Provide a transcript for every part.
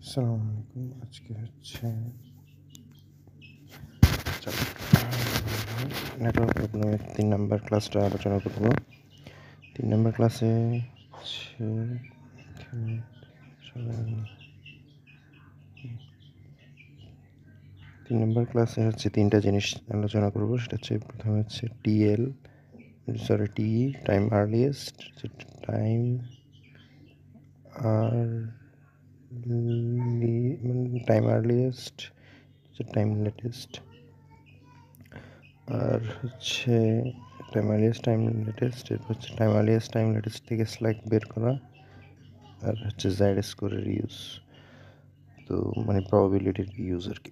আসসালামু আলাইকুম। আজকে হচ্ছে নেটওয়ার্ক প্রবলেমের ৩ নাম্বার ক্লাসটা আলোচনা করব। ৩ নাম্বার ক্লাসে হচ্ছে এখানে সবাই ৩ নাম্বার ক্লাসে হচ্ছে ৩টা জিনিস আলোচনা করব। সেটা হচ্ছে প্রথমে হচ্ছে T time earliest, time time earliest, time latest, আর হচ্ছে টাইম আর্লিয়েস্ট টাইম লেটেস্ট থেকে স্ল্যাক বের করা, আর হচ্ছে জেড স্কোরের ইউজ, তো মানে প্রবাবিলিটির ইউজ আর কি।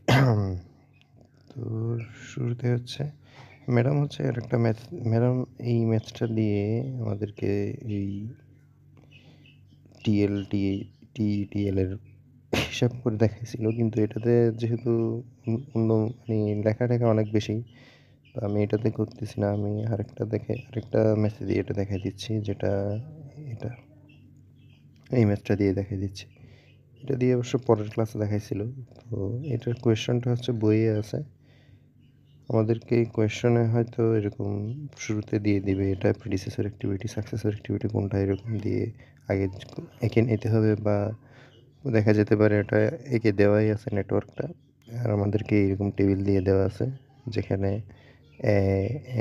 তো শুরুতে হচ্ছে ম্যাডাম হচ্ছে আর একটা ম্যাডাম এই ম্যাথটা দিয়ে আমাদেরকে এই টিএল টি টিএল এর হিসাব করে দেখাইছিল, কিন্তু এটাতে যেহেতু অন্য মানে লেখা টেখা অনেক বেশি, তো আমি এটাতে করতেছি না। আমি আরেকটা ম্যাথ দিয়ে এটা দেখাই দিচ্ছি, যেটা এটা এই ম্যাথটা দিয়ে দেখাই দিচ্ছি। এটা দিয়ে অবশ্য পরের ক্লাসে দেখাইছিল। তো এটার কোয়েশ্চনটা হচ্ছে বইয়ে আছে। আমাদেরকে এই কোয়েশ্চনে হয়তো এরকম শুরুতে দিয়ে দিবে এটা প্রিডিসেসর অ্যাক্টিভিটি, সাকসেসর অ্যাক্টিভিটি কোনটা, এরকম দিয়ে আগে এঁকে নিতে হবে, বা দেখা যেতে পারে এটা এঁকে দেওয়াই আছে নেটওয়ার্কটা, আর আমাদেরকে এরকম টেবিল দিয়ে দেওয়া আছে যেখানে এ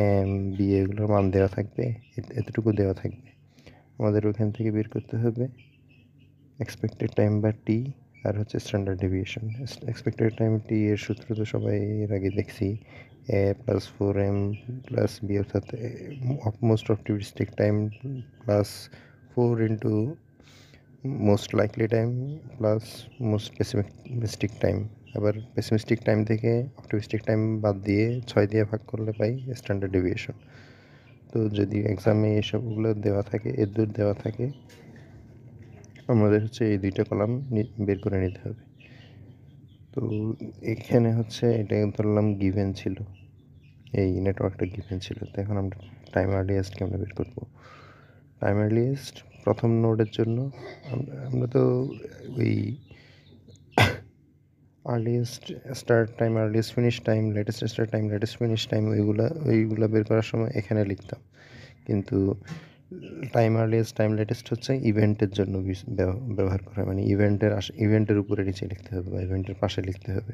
এম বি এগুলোর মান দেওয়া থাকবে, এতটুকু দেওয়া থাকবে। আমাদের ওখান থেকে বের করতে হবে এক্সপেক্টেড টাইম বা টি, আর হচ্ছে স্ট্যান্ডার্ড ডেভিয়েশন। এক্সপেক্টেড টাইম টি এর সূত্র তো সবাই এর আগে দেখছি, এ প্লাস 4m প্লাস বি, অর্থাৎ most optimistic time plus 4 into most likely time plus most pessimistic time. আবার পেসিমিস্টিক টাইম থেকে অপটিমিস্টিক টাইম বাদ দিয়ে 6 দিয়ে ভাগ করলে পাই স্ট্যান্ডার্ড ডেভিয়েশন। তো যদি এক্সামে এসবগুলো দেওয়া থাকে, এর দূর দেওয়া থাকে, আমাদের হচ্ছে এই দুইটা কলাম বের করে নিতে হবে। তো এখানে হচ্ছে এটা ধরলাম গিভেন ছিল, এই নেটওয়ার্কটা গিভেন ছিল। তো এখন আমরা টাইম আর্লিয়েস্ট কেমন বের করবো? টাইম আর্লিয়েস্ট প্রথম নোডের জন্য আমরা তো ওই earliest start time, earliest finish time, latest start time, latest finish time, ওইগুলা বের করার সময় এখানে লিখতাম। কিন্তু টাইম আর্লিয়েস্ট টাইম লেটেস্ট হচ্ছে ইভেন্টের জন্য ব্যবহার করা হয়, মানে ইভেন্টের উপরে নিচে লিখতে হবে বা ইভেন্টের পাশে লিখতে হবে।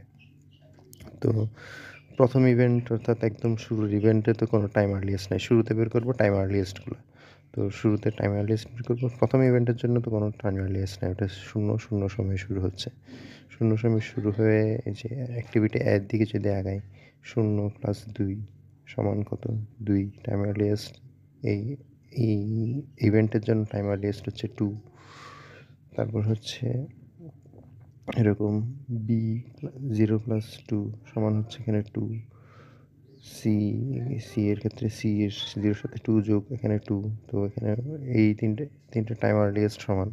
তো প্রথম ইভেন্ট অর্থাৎ একদম শুরুর ইভেন্টে তো কোনো টাইম আর্লিয়েস্ট নাই, শুরুতে বের করবো টাইম আর্লিয়েস্টগুলো। তো শুরুতে টাইম আর্লিয়েস্ট বের করবো, প্রথম ইভেন্টের জন্য তো কোনো টাইম আর্লিয়েস্ট নাই, ওটা 0 সময় শুরু হচ্ছে। 0 সময় শুরু হয়ে এই যে অ্যাক্টিভিটি এর দিকে যদি আগাই, 0 প্লাস 2 সমান কত? 2 টাইম আর্লিয়েস্ট। এই এই ইভেন্টের জন্য টাইম আর্লিয়েস্ট হচ্ছে 2। তারপর হচ্ছে এরকম বি 0 প্লাস 2 সমান হচ্ছে এখানে 2। সি সি এর ক্ষেত্রে এর 0-এর সাথে 2 যোগ এখানে 2। তো এখানে এই তিনটে টাইম আর্লিয়েস্ট সমান।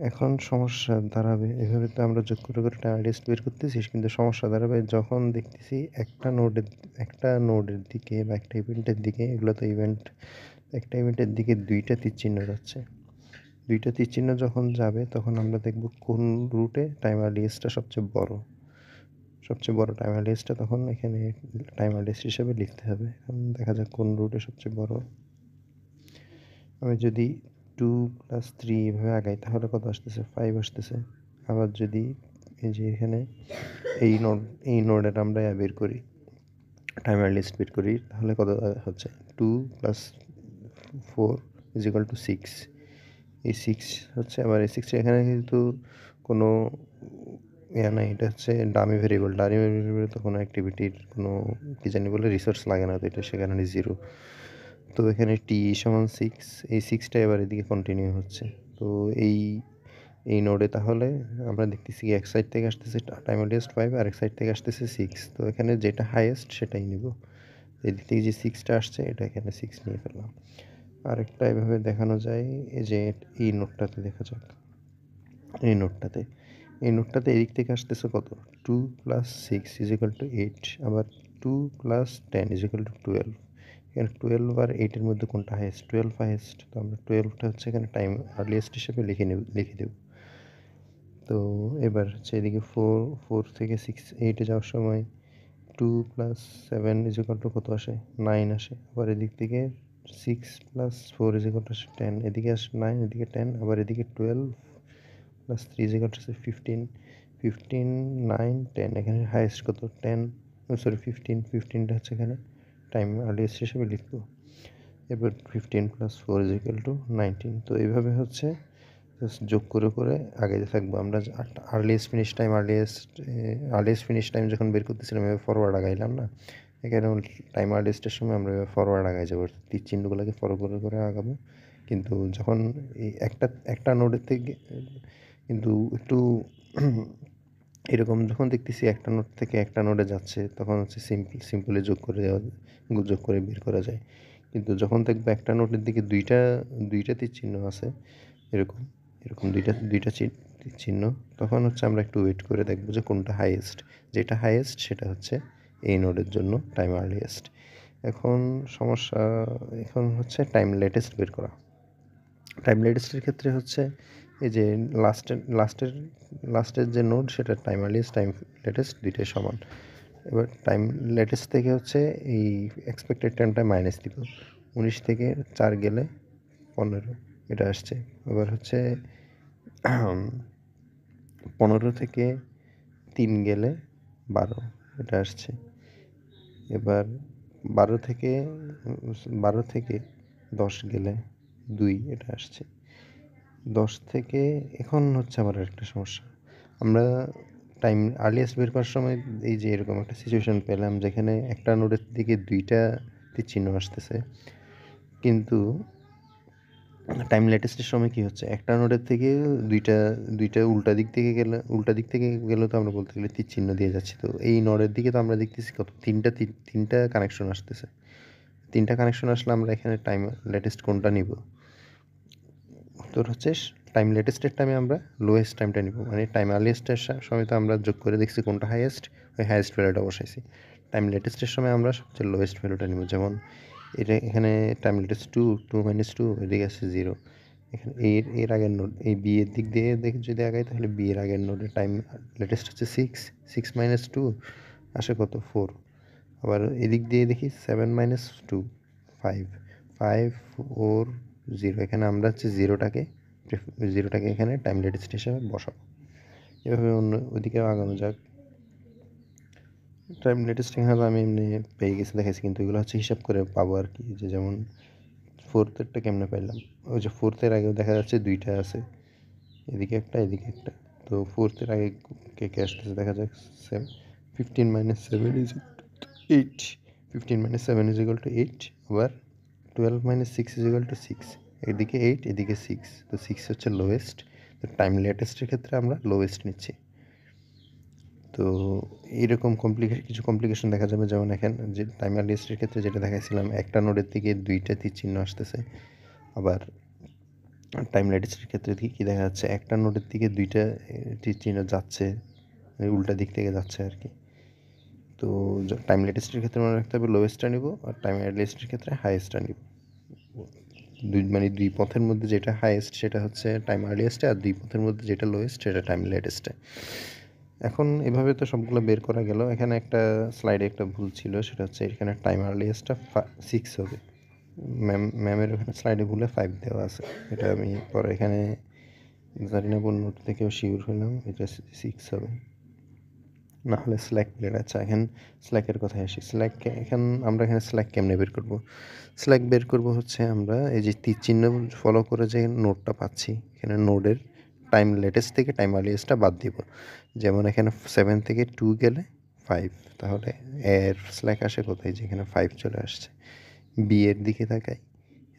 এখন সমস্যা দাঁড়াবে, এভাবে তো আমরা যোগ করে টাইম আর্লিয়েস্ট বের করতেছি, কিন্তু সমস্যা দাঁড়াবে যখন দেখতেছি একটা নোডের দিকে বা একটা ইভেন্টের দিকে, এগুলো তো একটা ইভেন্টের দিকে 2টা তীর চিহ্ন যাচ্ছে। 2টা তীর চিহ্ন যখন যাবে তখন আমরা দেখব কোন রুটে টাইম আর্লিয়েস্টটা সবচেয়ে বড় টাইম আর্লিয়েস্টটা তখন এখানে টাইম আর্লিয়েস্ট হিসেবে লিখতে হবে। এখন দেখা যাক কোন রুটে সবচেয়ে বড়। আমি যদি 2 প্লাস 3 এভাবে আগাই তাহলে কত আসতেছে? 5 আসতেছে। আবার যদি এই যে এখানে এই নোডের আমরা বের করি, টাইম আর্লিয়েস্ট বের করি, তাহলে কত হচ্ছে? 2 প্লাস 4 ইজ ইকুয়াল টু 6। এই 6 হচ্ছে, আবার এই 6 এখানে কিন্তু কোনো নাই, এটা হচ্ছে ডামি ভেরিয়েবল। ডামি ভেরিয়েবল তো কোনো অ্যাক্টিভিটির কোনো কি জানি বলে রিসোর্স লাগে না, তো এটা সেখানে 0। তো এখানে টি সমান 6, এই 6টা এবার এদিকে কন্টিনিউ হচ্ছে। তো এই নোডে তাহলে আমরা দেখতেছি কি এক সাইড থেকে আসতেছে টাইম আর্লিয়েস্ট 5, আর এক সাইড থেকে আসতেছে 6। তো এখানে যেটা হাইয়েস্ট সেটাই নিব। এদিক থেকে যে 6টা আসছে এটা এখানে 6 নিয়ে ফেললাম। আরেকটা এভাবে দেখানো যায়, এই যে এই নোটটাতে দেখা যাক। এই নোটটাতে এদিক থেকে আসতেছে কত? 2 প্লাস 6 ইজ ইকুয়াল টু 8। আবার 2 প্লাস 10 ইজ ইকুয়াল টু 12। এখানে 12 আর 8-এর মধ্যে কোনটা হাইয়েস্ট? 12 হাইয়েস্ট। তো আমরা 12টা হচ্ছে এখানে টাইম আর্লিয়েস্ট হিসেবে লিখে দেব। তো এবার হচ্ছে এদিকে 4 থেকে 6 8 এ যাওয়ার সময় 2 + 7 = কত আসে? 9 আসে। আবার এদিক থেকে 6 + 4 আসে 10, এদিকে আসে 9, এদিকে 10, আবার এদিকে 12 + 3 আসে 15, 15, 9, 10, এখানে হাইয়েস্ট কত? 10, সরি 15, 15 টা হচ্ছে এখানে টাইম আর্লিয়েস্ট হিসেবে লিখবো। এবার 15 + 4 = 19। তো এইভাবে হচ্ছে জাস্ট যোগ করে আগাইতে থাকবো আমরা। আর্লিয়েস্ট ফিনিশ টাইম যখন বের করতেছিলাম এভাবে ফরওয়ার্ড আগাইলাম না, এখানে টাইম আর্লিয়েস্টের সময় আমরা এভাবে ফরওয়ার্ড আগাই যাবো, তীর চিহ্নগুলোকে ফলো করে আগাবো। কিন্তু যখন এই একটা নোডের থেকে কিন্তু একটু এরকম যখন দেখতেছি একটা নোড থেকে একটা নোডে যাচ্ছে, তখন হচ্ছে সিম্পলি যোগ করে বের করা যায়। কিন্তু যখন দেখবো একটা নোডের দিকে দুইটা তীর চিহ্ন আছে, এরকম এরকম দুইটা তীর চিহ্ন, তখন হচ্ছে আমরা একটু ওয়েট করে দেখবো যে কোনটা হাইয়েস্ট। যেটা হাইয়েস্ট সেটা হচ্ছে এই নোডের জন্য টাইম আর্লিয়েস্ট। এখন সমস্যা এখন হচ্ছে টাইম লেটেস্ট বের করা। টাইম লেটেস্টের ক্ষেত্রে হচ্ছে এই যে লাস্টের যে নোড সেটা টাইম আর্লিয়েস্ট, টাইম লেটেস্ট দুইটাই সমান। এবার টাইম লেটেস্ট থেকে হচ্ছে এই এক্সপেক্টেড টাইমটা মাইনাস দিব। 19 থেকে 4 গেলে 15 এটা আসছে। এবার হচ্ছে 15 থেকে 3 গেলে 12 এটা আসছে। এবার 12 থেকে 10 গেলে 2 এটা আসছে। 10 থেকে এখন হচ্ছে আবার একটা সমস্যা। আমরা টাইম আর্লিয়েস্ট বের করার সময় এই যে এরকম একটা সিচুয়েশন পেলাম যেখানে একটা নোডের দিকে 2টা তীর চিহ্ন আসতেছে। কিন্তু টাইম লেটেস্টের সময় কি হচ্ছে? একটা নোডের থেকে দুইটা উল্টা দিক থেকে গেলেও তো আমরা বলতে গেলে তীর চিহ্ন দিয়ে যাচ্ছি। তো এই নোডের দিকে তো আমরা দেখতেছি কত? 3টা কানেকশন আসতেছে। 3টা কানেকশন আসলে আমরা এখানে টাইম লেটেস্ট কোনটা নিব? উত্তর হচ্ছে টাইম লেটেস্টের টাইমে আমরা লোয়েস্ট টাইমটা নিব। মানে টাইম আর্লিয়েস্টের সময় তো আমরা যোগ করে দেখছি কোনটা হাইয়েস্ট, ওই হাইয়েস্ট ভ্যালুটা বসাইছি। টাইম লেটেস্টের সময় আমরা সবচেয়ে লোয়েস্ট ভ্যালুটা নিব। যেমন এখানে টাইম লেটেস্ট 2, 2 - 2, এদিকে আছে 0। এখানে এর আগের নোড এই বি এর দিক দিয়ে যদি আগাই তাহলে বি এর আগের নোডের টাইম লেটেস্ট হচ্ছে 6, 6 - 2 আসে কত? 4। আবার এদিক দিয়ে দেখি 7 - 2, 5, 5, 4, 0। এখানে আমরা হচ্ছে জিরোটাকে এখানে টাইম লেটেস্ট হিসেবে বসাবো। এভাবে ওদিকেও আগানো যাক। টাইম লেটেস্ট এখানে আমি এমনি পেয়ে গেছি, দেখাইছি, কিন্তু এগুলো হচ্ছে হিসাব করে পাবো আর কি। যে যেমন ফোর্থেরটা কেমনে পাইলাম? ওই যে ফোর্থের আগেও দেখা যাচ্ছে 2টা আছে, এদিকে একটা এদিকে একটা। তো ফোর্থের আগে কে আসতেছে দেখা যাক। 15 - 7 = 8, 15 - 7 = 8। আবার 12 - 6 = 6, এদিকে 8 এদিকে 6। তো 6 হচ্ছে লোয়েস্ট। তো টাইম লেটেস্টের ক্ষেত্রে আমরা লোয়েস্ট নিচ্ছি। তো এইরকম কিছু কমপ্লিকেশন দেখা যাবে, যেমন এখানে যে টাইম আর্লিয়েস্টের ক্ষেত্রে যেটা দেখাইছিলাম, একটা নোডের দিকে 2টা তীর চিহ্ন আসতেছে। আবার টাইম লেটেস্টের ক্ষেত্রে কি দেখা যাচ্ছে? একটা নোডের দিকে 2টা তীর চিহ্ন যাচ্ছে, উল্টা দিক থেকে যাচ্ছে আর কি। তো টাইম লেটেস্টের ক্ষেত্রে মনে রাখতে হবে লোয়েস্টটা নিব, আর টাইম আর্লিয়েস্টের ক্ষেত্রে হাইয়েস্টটা নিব। দুই পথের মধ্যে যেটা হাইয়েস্ট সেটা হচ্ছে টাইম আর্লিয়েস্টে, আর দুই পথের মধ্যে যেটা লোয়েস্ট সেটা টাইম লেটেস্টে। এখন এভাবে তো সবগুলো বের করা গেল। এখানে একটা স্লাইডে একটা ভুল ছিল, সেটা হচ্ছে এখানে টাইম আর্লিয়েস্টটা 6 হবে। ম্যামের ওখানে স্লাইডে ভুলে 5 দেওয়া আছে। এটা আমি পরে এখানে জানি না কোন নোট থেকেও শিওর হলাম এটা 6 হবে, না হলে স্ল্যাক প্লেট। আচ্ছা, এখন স্ল্যাকের কথায় আসি। আমরা এখানে স্ল্যাক কেমনে বের করব? স্ল্যাক বের করব হচ্ছে আমরা এই যে তীর চিহ্ন ফলো করে যে নোডটা পাচ্ছি, এখানে নোডের টাইম লেটেস্ট থেকে টাইম আর্লিয়েস্টটা বাদ দিব। যেমন এখানে 7 থেকে 2 গেলে 5, তাহলে এর স্ল্যাক আসে কোথায়? যেখানে 5 চলে আসছে। বি এর দিকে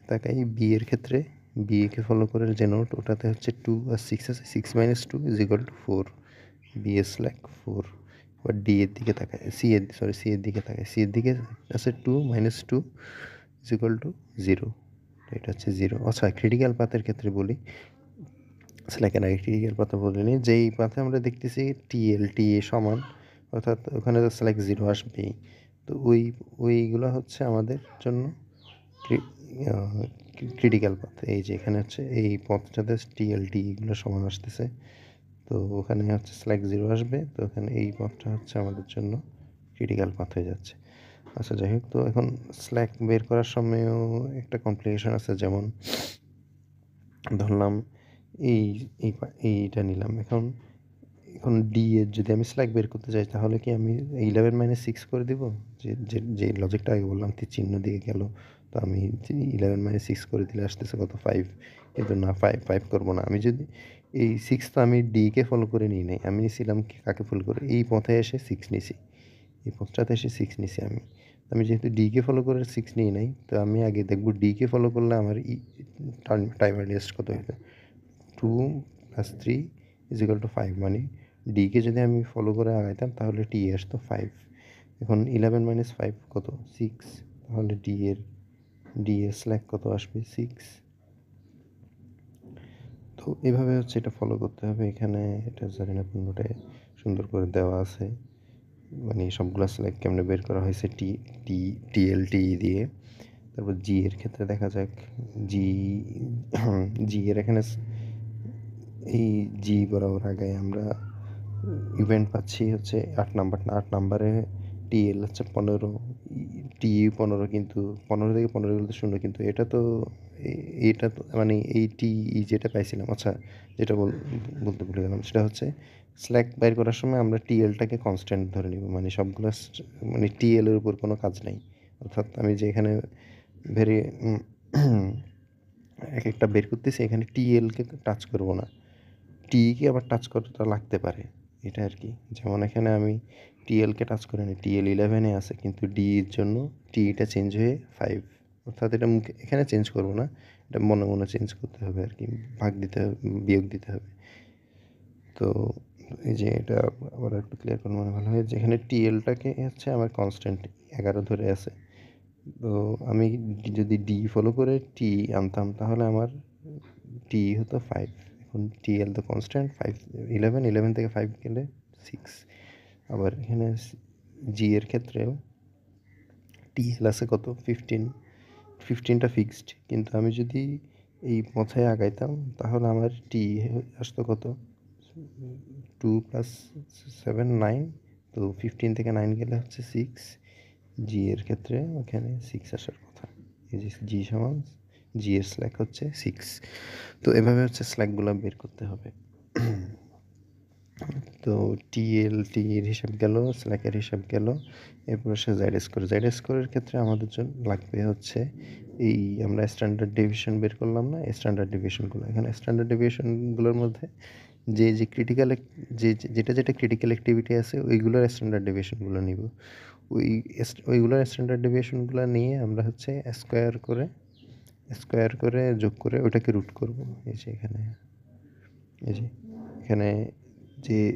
তাকাই বি এর ক্ষেত্রে বি কে ফলো করে যে নোড, ওটাতে হচ্ছে 2 আর 6 আছে। 6 - 2 = 4, বি এর স্ল্যাক 4। আবার ডি এর দিকে তাকাই, সি এর দিকে তাকাই, সি এর দিকে আছে 2 - 2 = 0। এটা হচ্ছে 0। আচ্ছা, ক্রিটিক্যাল পাথের ক্ষেত্রে বলি, স্ল্যাকের আগে ক্রিটিক্যাল পাথ বলিনি। যেই পাথে আমরা দেখতেছি টিএ সমান, অর্থাৎ ওখানে তো স্ল্যাক 0 আসবেই। তো ওইগুলো হচ্ছে আমাদের জন্য ক্রিটিক্যাল পাথ। এই যে এখানে হচ্ছে এই পথটাতে টিএলটি এগুলো সমান আসতেছে। তো ওখানে হচ্ছে স্ল্যাক 0 আসবে। তো ওখানে এই পথটা হচ্ছে আমাদের জন্য ক্রিটিক্যাল পাথ হয়ে যাচ্ছে। আচ্ছা যাই হোক, তো এখন স্ল্যাক বের করার সময়ও একটা কমপ্লিকেশন আছে। যেমন ধরলাম এই এইটা নিলাম। এখন এখন ডি এর যদি আমি স্ল্যাক বের করতে চাই, তাহলে কি আমি 11 - 6 করে দিব? যে লজিকটা আগে বললাম তীর চিহ্ন দিয়ে গেল। তো আমি 11 - 6 করে দিলে আসতেছে কত? 5। কিন্তু না, 5 করব না। আমি যদি এই 6, তো আমি ডি কে ফলো করে নিই নাই। আমি নিছিলাম কাকে ফলো করে? এই পথে এসে 6 নিছি। এই পথটাতে এসে 6 নিছি আমি। আমি যেহেতু ডি কে ফলো করে 6 নিই নাই, তো আমি আগে দেখব ডি কে ফলো করলে আমার টাইম আর্লিয়েস্ট কত হইবে? 2 + 3 = 5। মানে ডি কে যদি আমি ফলো করে আগাইতাম তাহলে টি আসতো 5। এখন 11 - 5 কত? 6। তাহলে ডি এর স্ল্যাক কত আসবে? 6। তো এভাবে হচ্ছে এটা ফলো করতে হবে। এখানে এটা জানি না কোন নোটে সুন্দর করে দেওয়া আছে। মানে সবগুলা স্ল্যাক কেমনে বের করা হয়েছে টিএলটি দিয়ে। তারপর জি এর ক্ষেত্রে দেখা যাক। জি জি এর এখানে এই জি বরাবর আগায় আমরা ইভেন্ট পাচ্ছি হচ্ছে 8 নাম্বার। 8 নাম্বারে টিএল হচ্ছে 15, টি 15, কিন্তু 15 থেকে 15 এগুলো তো শূন্য। কিন্তু এটা তো এটা তো মানে এই টি যেটা পাইছিলাম, আচ্ছা যেটা বলতে ভুলে গেলাম, সেটা হচ্ছে স্ল্যাক বাইর করার সময় আমরা টিএলটাকে কনস্ট্যান্ট ধরে নিব। মানে সবগুলো মানে টিএল এর উপর কোনো কাজ নাই। অর্থাৎ আমি যে এখানে ভেরি এক একটা বের করতেছি, এখানে টিএলকে টাচ করব না, টিকে আবার টাচ করাটা লাগতে পারে, এটা আর কি। যেমন এখানে আমি টিএলকে টাচ করে নিই, টিএল 11-এ আছে, কিন্তু ডি এর জন্য টিটা চেঞ্জ হয়ে 5। অর্থাৎ এটা মুখে এখানে চেঞ্জ করব না, এটা মনে মনে চেঞ্জ করতে হবে আর কি, ভাগ দিতে হবে, বিয়োগ দিতে হবে। তো এই যে এটা আবার একটু ক্লিয়ার করলে মনে ভালো হয়। যেখানে টিএলটাকে হচ্ছে আমার কনস্ট্যান্ট 11 ধরে আছে। তো আমি যদি ডি ফলো করে টি আনতাম তাহলে আমার টি হতো 5। এখন টিএল তো কনস্ট্যান্ট 5, 11 থেকে 5 গেলে 6। আবার এখানে জি এর ক্ষেত্রেও টিএল আছে কত? 15। 15টা ফিক্সড, কিন্তু আমি যদি এই পথে আগাইতাম তাহলে আমার টি আসতো কত? 2 + 7 9। তো 15 থেকে 9 গেলে হচ্ছে 6। জি এর ক্ষেত্রে ওখানে 6 আসার কথা। এই যে জি সমান জি এর স্ল্যাক হচ্ছে 6। তো এভাবে হচ্ছে স্ল্যাকগুলো বের করতে হবে। তো টি এর হিসাব গেল, স্ল্যাকের হিসাব গেল। এরপর আসে জেড স্কোরের ক্ষেত্রে আমাদের জন্য লাগবে হচ্ছে এই আমরা স্ট্যান্ডার্ড ডেভিয়েশন বের করলাম না, স্ট্যান্ডার্ড ডেভিয়েশনগুলো। এখানে স্ট্যান্ডার্ড ডেভিয়েশনগুলোর মধ্যে যে ক্রিটিক্যাল যেটা ক্রিটিক্যাল অ্যাক্টিভিটি আছে ওইগুলোর স্ট্যান্ডার্ড ডেভিয়েশনগুলো নিব। ওইগুলোর স্ট্যান্ডার্ড ডেভিয়েশনগুলো নিয়ে আমরা হচ্ছে স্কোয়ার করে যোগ করে ওইটাকে রুট করব। এই যে এখানে এই যে এখানে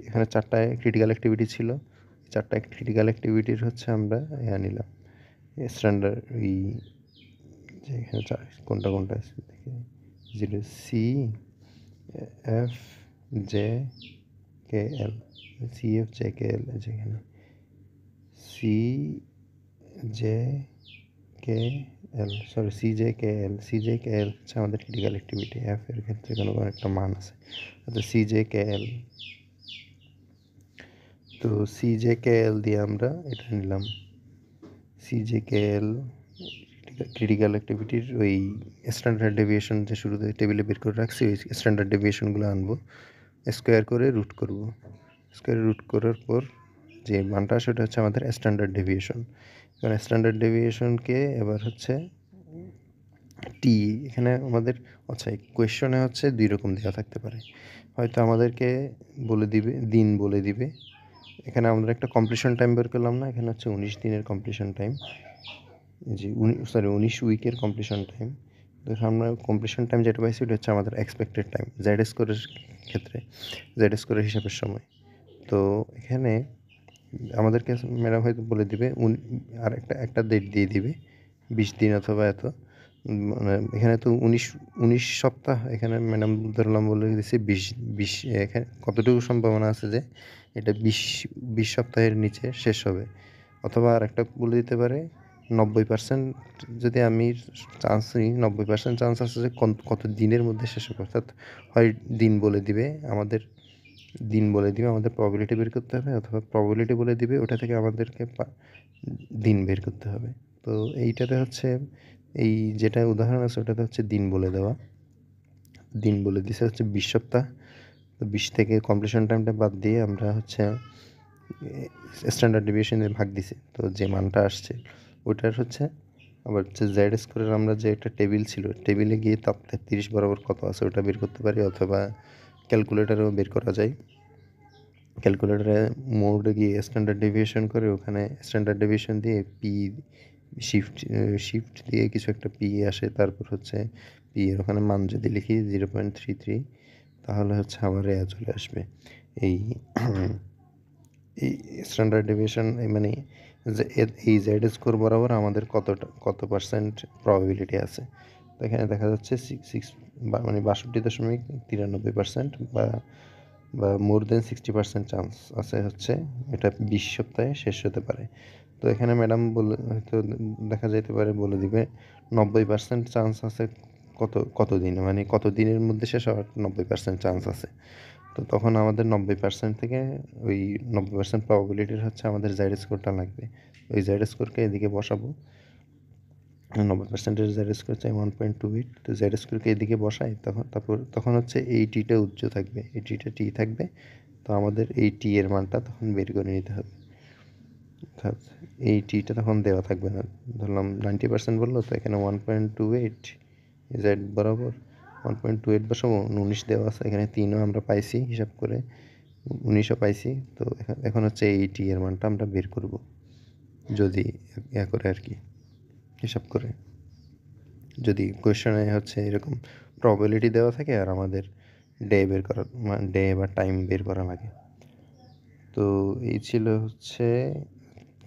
এখানে 4টা ক্রিটিক্যাল অ্যাক্টিভিটি ছিল। 4টা ক্রিটিক্যাল অ্যাক্টিভিটির হচ্ছে আমরা নিলাম স্ট্যান্ডার্ড এই যে এখানে কোনটা আছে দেখি, যেটা সি এফ জে কে এল, সি এফ জে কে এল। যেখানে সি জে কে এল, সরি সি জে কে এল হচ্ছে আমাদের ক্রিটিক্যাল অ্যাক্টিভিটি। এফ এর ক্ষেত্রে কোনো একটা মান আছে, অর্থাৎ সি জে কে এল। তো সি জে কে এল দিয়ে আমরা এটা নিলাম, সি জে কে এল ক্রিটিক্যাল অ্যাক্টিভিটির ওই স্ট্যান্ডার্ড ডেভিয়েশন যে শুরুতে টেবিলে বের করে রাখছি, ওই স্ট্যান্ডার্ড ডেভিয়েশনগুলো আনবো, স্কোয়ার করে রুট করব। স্কোয়ারে রুট করার পর যে মানটা সেটা হচ্ছে আমাদের স্ট্যান্ডার্ড ডেভিয়েশন। কারণ স্ট্যান্ডার্ড ডেভিয়েশনকে এবার হচ্ছে টি এখানে আমাদের, আচ্ছা কোয়েশ্চনে হচ্ছে 2 রকম দেওয়া থাকতে পারে। হয়তো আমাদেরকে দিন বলে দিবে। এখানে আমরা একটা কমপ্লিশন টাইম বের করলাম না, এখানে হচ্ছে 19 দিনের কমপ্লিশন টাইম। জি 19 উইকের কমপ্লিশন টাইম। তো আমরা কমপ্লিশন টাইম যেটা পাইছি ওটা হচ্ছে আমাদের এক্সপেক্টেড টাইম জেড স্কোরের ক্ষেত্রে, জেড স্কোরের হিসাবের সময়। তো এখানে আমাদেরকে ম্যাডাম হয়তো বলে দিবে আর একটা ডেট দিয়ে দিবে 20 দিন অথবা এত। মানে এখানে তো 19 সপ্তাহ, এখানে ম্যাডাম ধরলাম বলে দিচ্ছে 20। এখানে কতটুকু সম্ভাবনা আছে যে এটা 20 সপ্তাহের নিচে শেষ হবে, অথবা আর একটা বলে দিতে পারে 90%। যদি আমি চান্স নিই, 90% চান্স আছে যে কত দিনের মধ্যে শেষ হবে। অর্থাৎ হয় দিন বলে দিবে আমাদের দিন বলে দিবে, আমাদের প্রবাবিলিটি বের করতে হবে, অথবা প্রবাবিলিটি বলে দিবে, ওটা থেকে আমাদেরকে দিন বের করতে হবে। তো এইটাতে হচ্ছে এই যেটা উদাহরণ আছে ওটাতে হচ্ছে দিন বলে দেওয়া, দিন বলে দিছে হচ্ছে 20 সপ্তাহ। তো 20 থেকে কমপ্লিশন টাইমটা বাদ দিয়ে আমরা হচ্ছে স্ট্যান্ডার্ড ডেভিয়েশন দিয়ে ভাগ দিছি। তো যে মানটা আসছে ওটার হচ্ছে আবার হচ্ছে জেড স্কোরের আমরা যে একটা টেবিল ছিল, টেবিলে গিয়ে তাপ 30 বরাবর কত আছে ওটা বের করতে পারি, অথবা ক্যালকুলেটারেও বের করা যায়। ক্যালকুলেটরে মোডে গিয়ে স্ট্যান্ডার্ড ডেভিয়েশন করে ওখানে স্ট্যান্ডার্ড ডেভিয়েশন দিয়ে পি শিফট শিফট দিয়ে কিছু একটা পি আসে, তারপর হচ্ছে পি এর ওখানে মান যদি লিখি 0.33, তাহলে হচ্ছে আমার রেয়া চলে আসবে। এই এই স্ট্যান্ডার্ড ডেভিয়েশন মানে যে এই জেড স্কোর বরাবর আমাদের কত পার্সেন্ট প্রবাবিলিটি আছে। তো এখানে দেখা যাচ্ছে সিক্স মানে 62.93% বা মোর দেন 60% চান্স আছে হচ্ছে এটা 20 সপ্তাহে শেষ হতে পারে। তো এখানে ম্যাডাম বলে হয়তো দেখা যাইতে পারে বলে দিবে 90% চান্স আছে কত দিনে, মানে কত দিনের মধ্যে শেষ হওয়ার 90% চান্স আছে। তো তখন আমাদের 90% থেকে ওই 90% প্রবাবিলিটির হচ্ছে আমাদের জেড স্কোরটা লাগবে। ওই জেড স্কোরকে এদিকে বসাবো, 90%-এর জেড স্কোর চাই 1.28। তো জেড স্কোরকে এদিকে বসাই, তখন হচ্ছে এই টিটা উচ্চ থাকবে, এই টিটা টি থাকবে। তো আমাদের এই টি এর মানটা তখন বের করে নিতে হবে, অর্থাৎ এই টিটা তখন দেওয়া থাকবে না। ধরলাম 90% বললো, তো এখানে 1.28 জেড বরাবর 1.28 বসাবো, 19 দেওয়া আছে, এখানে 3ও আমরা পাইছি হিসাব করে, 19ও পাইছি। তো এখন হচ্ছে এই টি এর মানটা আমরা বের করব, যদি করে আর কি হিসাব করে, যদি কোয়েশ্চেনে হচ্ছে এরকম প্রবাবিলিটি দেওয়া থাকে আর আমাদের ডে বের করার ডে বা টাইম বের করা লাগে। তো এই ছিল হচ্ছে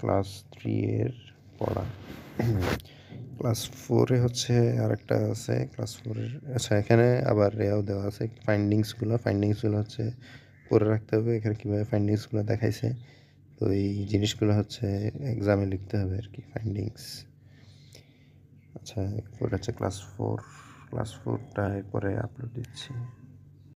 ক্লাস 3 এর পড়া। ক্লাস 4-এ হচ্ছে আরেকটা আছে ক্লাস 4-এর, আচ্ছা এখানে আবার রেয়াও দেওয়া আছে ফাইন্ডিংসগুলো হচ্ছে পড়ে রাখতে হবে। এখানে কীভাবে ফাইন্ডিংসগুলো দেখাইছে, তো এই জিনিসগুলো হচ্ছে এক্সামে লিখতে হবে আর কি, ফাইন্ডিংস। আচ্ছা এরপর হচ্ছে ক্লাস 4টা এরপরে আপলোড দিচ্ছি।